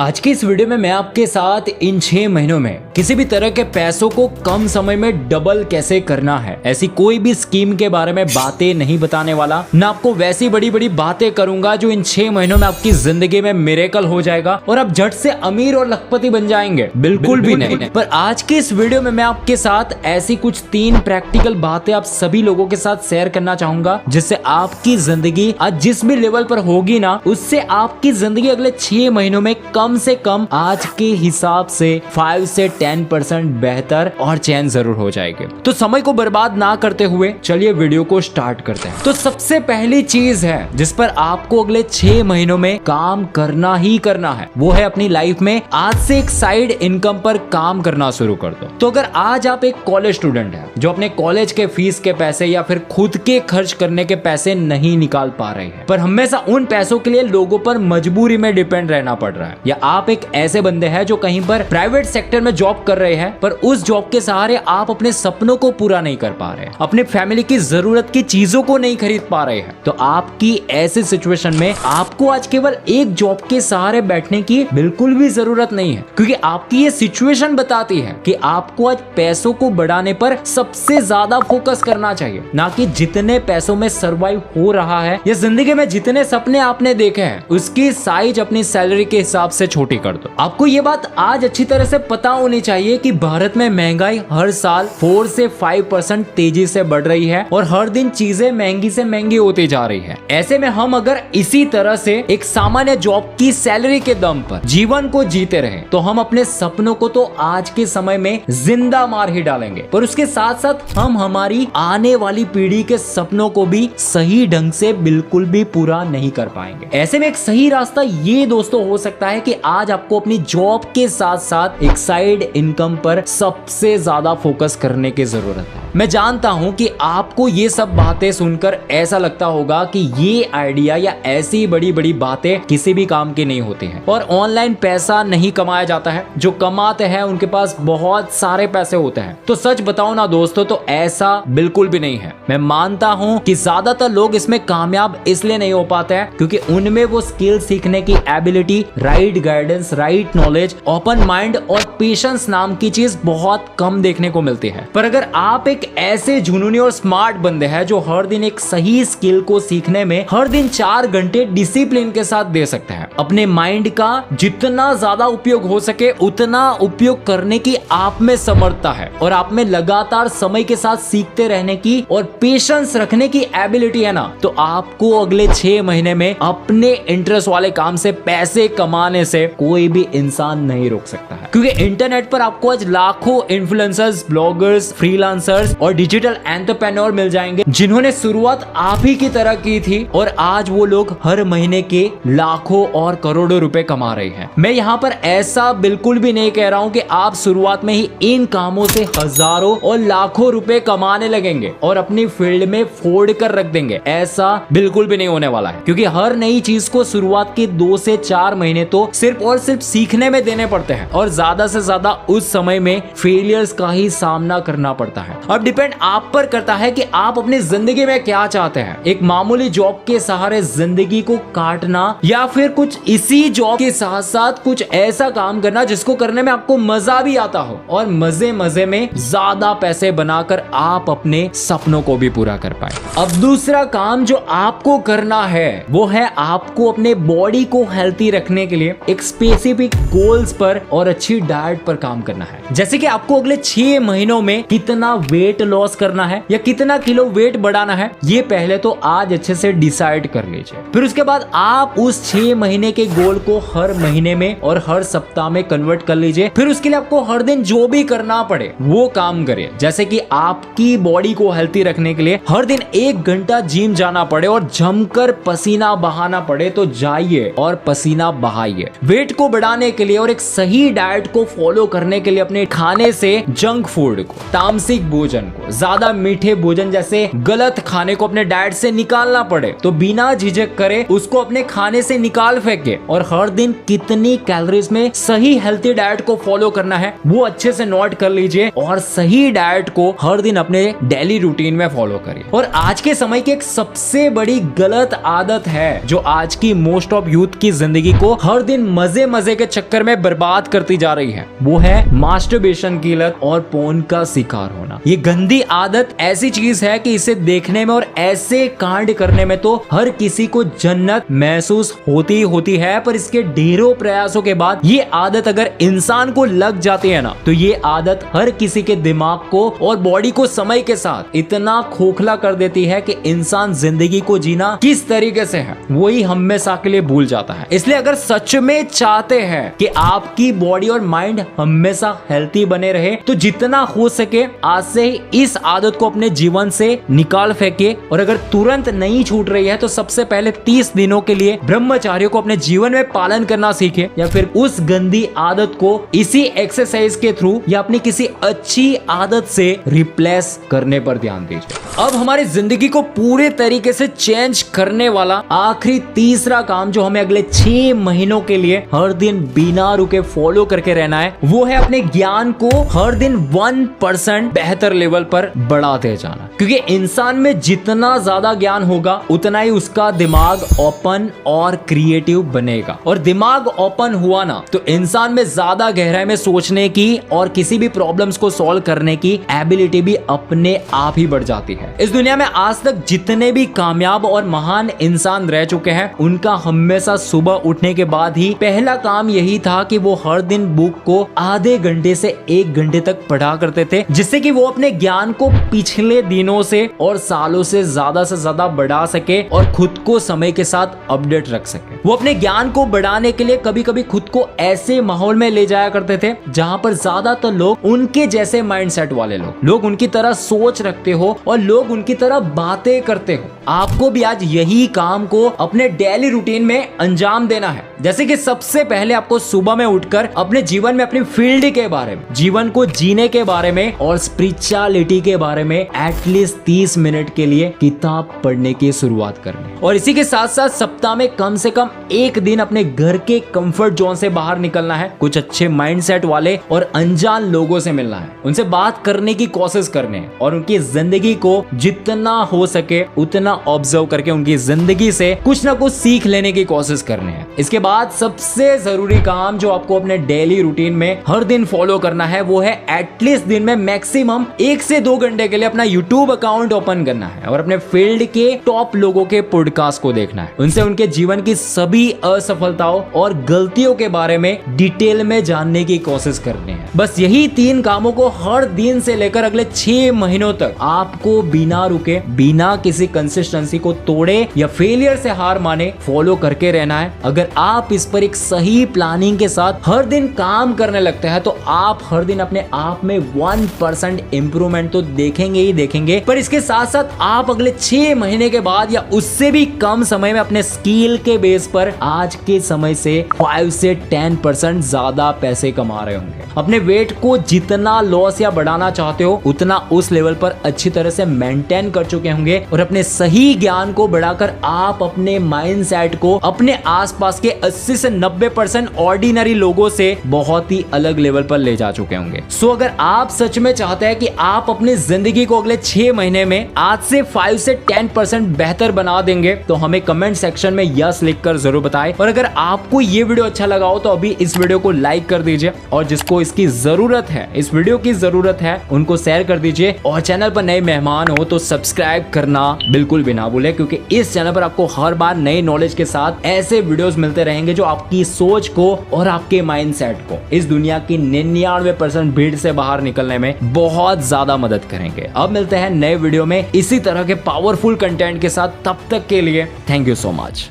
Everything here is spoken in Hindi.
आज की इस वीडियो में मैं आपके साथ इन 6 महीनों में किसी भी तरह के पैसों को कम समय में डबल कैसे करना है, ऐसी कोई भी स्कीम के बारे में बातें नहीं बताने वाला। ना आपको वैसी बड़ी बड़ी बातें करूंगा जो इन 6 महीनों में आपकी जिंदगी में मिरेकल हो जाएगा और आप झट से अमीर और लखपति बन जाएंगे, बिल्कुल भी नहीं। पर आज की इस वीडियो में मैं आपके साथ ऐसी कुछ 3 प्रैक्टिकल बातें आप सभी लोगों के साथ शेयर करना चाहूंगा, जिससे आपकी जिंदगी आज जिस भी लेवल पर होगी ना, उससे आपकी जिंदगी अगले 6 महीनों में कम से कम आज के हिसाब से 5 से 10% बेहतर और चैन जरूर हो जाएगी। तो समय को बर्बाद ना करते हुए चलिए वीडियो को स्टार्ट करते हैं। तो सबसे पहली चीज है जिस पर आपको अगले 6 महीनों में काम करना ही करना है, वो है अपनी लाइफ में आज से एक साइड इनकम पर काम करना शुरू कर दो। तो अगर आज आप एक कॉलेज स्टूडेंट है जो अपने कॉलेज के फीस के पैसे या फिर खुद के खर्च करने के पैसे नहीं निकाल पा रहे हैं, पर हमेशा उन पैसों के लिए लोगों पर मजबूरी में डिपेंड रहना पड़ रहा है, या आप एक ऐसे बंदे हैं जो कहीं पर प्राइवेट सेक्टर में जॉब कर रहे हैं पर उस जॉब के सहारे आप अपने सपनों को पूरा नहीं कर पा रहे हैं, अपने फैमिली की जरूरत की चीजों को नहीं खरीद पा रहे हैं, तो आपकी ऐसी सिचुएशन में आपको आज केवल एक जॉब के सहारे बैठने की बिल्कुल भी जरूरत नहीं है, क्योंकि आपकी ये सिचुएशन बताती है कि आपको आज पैसों को बढ़ाने पर सबसे ज्यादा फोकस करना चाहिए, ना कि जितने पैसों में सर्वाइव हो रहा है या जिंदगी में जितने सपने आपने देखे हैं उसकी साइज अपनी सैलरी के हिसाब से छोटी कर दो। आपको ये बात आज अच्छी तरह से पता होनी चाहिए कि भारत में महंगाई हर साल 4 से 5% तेजी से बढ़ रही है और हर दिन चीजें महंगी से महंगी होती जा रही है। ऐसे में हम अगर इसी तरह से एक सामान्य जॉब की सैलरी के दम पर जीवन को जीते रहे तो हम अपने सपनों को तो आज के समय में जिंदा मार ही डालेंगे, पर उसके साथ साथ हम हमारी आने वाली पीढ़ी के सपनों को भी सही ढंग से बिल्कुल भी पूरा नहीं कर पाएंगे। ऐसे में एक सही रास्ता ये दोस्तों हो सकता है कि आज आपको अपनी जॉब के साथ साथ एक साइड इनकम पर सबसे ज्यादा फोकस करने की जरूरत है। मैं जानता हूं कि आपको ये सब बातें सुनकर ऐसा लगता होगा कि ये आइडिया या ऐसी बड़ी बड़ी बातें किसी भी काम की नहीं होती हैं और ऑनलाइन पैसा नहीं कमाया जाता है, जो कमाते हैं उनके पास बहुत सारे पैसे होते हैं। तो सच बताओ ना दोस्तों, तो ऐसा बिल्कुल भी नहीं है। मैं मानता हूं कि ज्यादातर लोग इसमें कामयाब इसलिए नहीं हो पाते हैं क्योंकि उनमें वो स्किल सीखने की ability, right guidance, right knowledge, open mind और पेशेंस नाम की चीज बहुत कम देखने को मिलती है। पर अगर आप एक ऐसे जुनूनी और स्मार्ट बंदे हैं जो हर दिन एक सही स्किल को सीखने में हर दिन 4 घंटे डिसिप्लिन के साथ दे सकते हैं, अपने माइंड का जितना ज्यादा उपयोग हो सके उतना उपयोग करने की आप में समर्थता है और आप में लगातार समय के साथ सीखते रहने की और पेशेंस रखने की एबिलिटी है ना, तो आपको अगले 6 महीने में अपने इंटरेस्ट वाले काम से पैसे कमाने से कोई भी इंसान नहीं रोक सकता है। क्योंकि इंटरनेट पर आपको आज लाखों इन्फ्लुएंसर्स, ब्लॉगर्स, फ्रीलांसर्स और डिजिटल एंटरप्रेन्योर मिल जाएंगे जिन्होंने शुरुआत आप ही की तरह की थी और आज वो लोग हर महीने के लाखों और करोड़ों रुपए कमा रहे हैं। मैं यहाँ पर ऐसा बिल्कुल भी नहीं कह रहा हूँ कि आप शुरुआत में ही इन कामों से हजारों और लाखों रुपए कमाने लगेंगे और अपनी फील्ड में फोड़ कर रख देंगे, ऐसा बिल्कुल भी नहीं होने वाला है। क्योंकि हर नई चीज को शुरुआत के 2 से 4 महीने तो सिर्फ और सिर्फ सीखने में देने पड़ते हैं और ज्यादा से ज्यादा उस समय में फेलियर्स का ही सामना करना पड़ता है। अब डिपेंड आप पर करता है कि आप अपनी जिंदगी में क्या चाहते हैं, एक मामूली जॉब के सहारे जिंदगी को काटना या फिर कुछ इसी जॉब के साथ साथ कुछ ऐसा काम करना जिसको करने में आपको मजा भी आता हो और मजे मजे में ज्यादा पैसे बनाकर आप अपने सपनों को भी पूरा कर पाए। अब दूसरा काम जो आपको करना है वो है आपको अपने बॉडी को हेल्थी रखने के लिए एक स्पेसिफिक गोल्स पर और अच्छी डाइट पर काम करना है। जैसे कि आपको अगले 6 महीनों में कितना वेट लॉस करना है या कितना किलो वेट बढ़ाना है, ये पहले तो आज अच्छे से डिसाइड कर लीजिए। फिर उसके बाद आप उस 6 महीने के गोल को हर महीने में और हर सप्ताह में कन्वर्ट कर लीजिए। फिर उसके लिए आपको हर दिन जो भी करना पड़े वो काम करिए। जैसे कि आपकी बॉडी को हेल्थी रखने के लिए हर दिन 1 घंटा जिम जाना पड़े और जमकर पसीना बहाना पड़े तो जाइए और पसीना बहाइए। वेट को बढ़ाने के लिए और एक सही डाइट को फॉलो करने के लिए अपने खाने से जंक फूड को, तामसिक भोजन भोजन को, ज्यादा मीठे भोजन जैसे गलत खाने को अपने डाइट से निकालना पड़े तो बिना झिझक करे उसको अपने खाने से निकाल फेंके और हर दिन कितनी कैलोरीज में सही हेल्थी डाइट को फॉलो करना है वो अच्छे से नोट कर लीजिए और सही डाइट को हर दिन अपने डेली रूटीन में फॉलो करिए। और आज के समय की एक सबसे बड़ी गलत आदत है जो आज की मोस्ट ऑफ यूथ की जिंदगी को हर दिन मजे मजे के चक्कर में बर्बाद करती जा रही है, वो है मास्टरबेशन की लत और पोर्न का शिकार होना। ये गंदी आदत ऐसी चीज है कि इसे देखने में और ऐसे कांड करने में तो हर किसी को जन्नत महसूस होती है, पर इसके ढेरों प्रयासों के बाद ये आदत अगर इंसान को लग जाती है ना तो ये आदत हर किसी के दिमाग को और बॉडी को समय के साथ इतना खोखला कर देती है कि इंसान जिंदगी को जीना किस तरीके से है वही हमेशा के लिए भूल जाता है। इसलिए अगर सच में चाहते हैं कि आपकी बॉडी और माइंड हमेशा हेल्थी बने रहे तो जितना हो सके आज से ही इस आदत को अपने जीवन से निकाल फेंके। और अगर तुरंत नहीं छूट रही है तो सबसे पहले 30 दिनों के लिए ब्रह्मचार्य को अपने जीवन में पालन करना सीखे या फिर उस गंदी आदत को इसी एक्सरसाइज के थ्रू या अपनी किसी अच्छी आदत से रिप्लेस करने पर ध्यान दीजिए। अब हमारी जिंदगी को पूरे तरीके से चेंज करने वाला आखिरी तीसरा काम जो हमें अगले 6 महीनों के लिए हर दिन बिना रुके फॉलो करके रहना है वो है अपने ज्ञान को हर दिन 1% बेहतर लेवल पर बढ़ाते जाना। क्योंकि इंसान में जितना ज्यादा ज्ञान होगा उतना ही उसका दिमाग ओपन और क्रिएटिव बनेगा। और दिमाग ओपन हुआ ना तो इंसान में ज्यादा गहराई में सोचने की और किसी भी प्रॉब्लम्स को सॉल्व करने की एबिलिटी भी अपने आप ही बढ़ जाती है। इस दुनिया में आज तक जितने भी कामयाब और महान इंसान रह चुके हैं उनका हमेशा सुबह उठने के बाद ही पहला काम यही था कि वो हर दिन बुक को आधे घंटे से 1 घंटे तक पढ़ा करते थे, जिससे कि वो अपने ज्ञान को पिछले दिनों से और सालों से ज्यादा बढ़ा सके और खुद को समय के साथ अपडेट रख सके। वो अपने ज्ञान को बढ़ाने के लिए कभी कभी खुद को ऐसे माहौल में ले जाया करते थे जहां पर ज्यादातर लोग उनके जैसे माइंडसेट वाले लोग उनकी तरह सोच रखते हो और लोग उनकी तरह बातें करते हो। आपको भी आज यही काम को अपने डेली रूटीन में अंजाम देना है। जैसे कि सबसे पहले आपको सुबह में उठकर अपने जीवन में अपनी फील्ड के बारे में, जीवन को जीने के बारे में और स्पिरिचुअलिटी के बारे में एटलीस्ट 30 मिनट के लिए किताब पढ़ने की शुरुआत करनी। और इसी के साथ साथ सप्ताह में कम से कम 1 दिन अपने घर के कंफर्ट जोन से बाहर निकलना है, कुछ अच्छे माइंडसेट वाले और अनजान लोगों से मिलना है, उनसे बात करने की कोशिश करनी है और उनकी जिंदगी को जितना हो सके उतना ऑब्जर्व करके उनकी जिंदगी से कुछ ना कुछ सीख लेने की कोशिश करनी है। इसके बाद सबसे जरूरी काम जो आपको अपने डेली रूटीन में हर दिन फॉलो करना है वो है एटलीस्ट दिन में मैक्सिमम 1 से 2 घंटे के लिए अपना यूट्यूब अकाउंट ओपन करना है और अपने फील्ड के टॉप लोगों के पॉडकास्ट को देखना है, उनसे उनके जीवन की सभी असफलताओं और गलतियों के बारे में डिटेल में जानने की कोशिश करनी है। बस यही 3 कामों को हर दिन से लेकर अगले 6 महीनों तक आपको बिना रुके, बिना किसी कंसिस्टेंसी को तोड़े या फेलियर से हार माने फॉलो करके रहना है। अगर आप इस पर एक सही प्लानिंग के साथ हर दिन काम करने लगते हैं तो आप हर दिन अपने आप में 1% इंप्रूवमेंट तो देखेंगे ही देखेंगे, पर इसके साथ साथ आप अगले 6 महीने के बाद या उससे भी कम समय में अपने स्किल के बेस पर आज के समय से 5 से 10% ज्यादा पैसे कमा रहे होंगे। अपने वेट को जितना लॉस या बढ़ाना चाहते हो उतना उस लेवल पर अच्छी तरह से मेंटेन कर चुके होंगे और अपने सही ज्ञान को बढ़ाकर आप अपने माइंडसेट को अपने आसपास के 80 से 90% ऑर्डिनरी लोगों से बहुत ही अलग लेवल पर ले जा चुके होंगे। सो अगर आप सच में चाहते हैं कि आप अपनी जिंदगी को अगले 6 महीने में आज से 5 से 10% बेहतर बना देंगे तो हमें कमेंट सेक्शन में यस लिखकर जरूर बताएं। और अगर आपको ये वीडियो अच्छा लगा हो तो अभी इस वीडियो को लाइक कर दीजिए और जिसको इसकी जरूरत है, इस वीडियो की जरूरत है, उनको शेयर कर दीजिए। और चैनल पर नए मेहमान हो तो सब्सक्राइब करना बिल्कुल भी ना भूले, क्योंकि इस चैनल पर आपको हर बार नए नॉलेज के साथ ऐसे वीडियोस मिलते रहेंगे जो आपकी सोच को और आपके माइंडसेट को इस दुनिया की 99% भीड़ से बाहर निकलने में बहुत ज्यादा मदद करेंगे। अब मिलते हैं नए वीडियो में इसी तरह के पावरफुल कंटेंट के साथ, तब तक के लिए थैंक यू सो मच।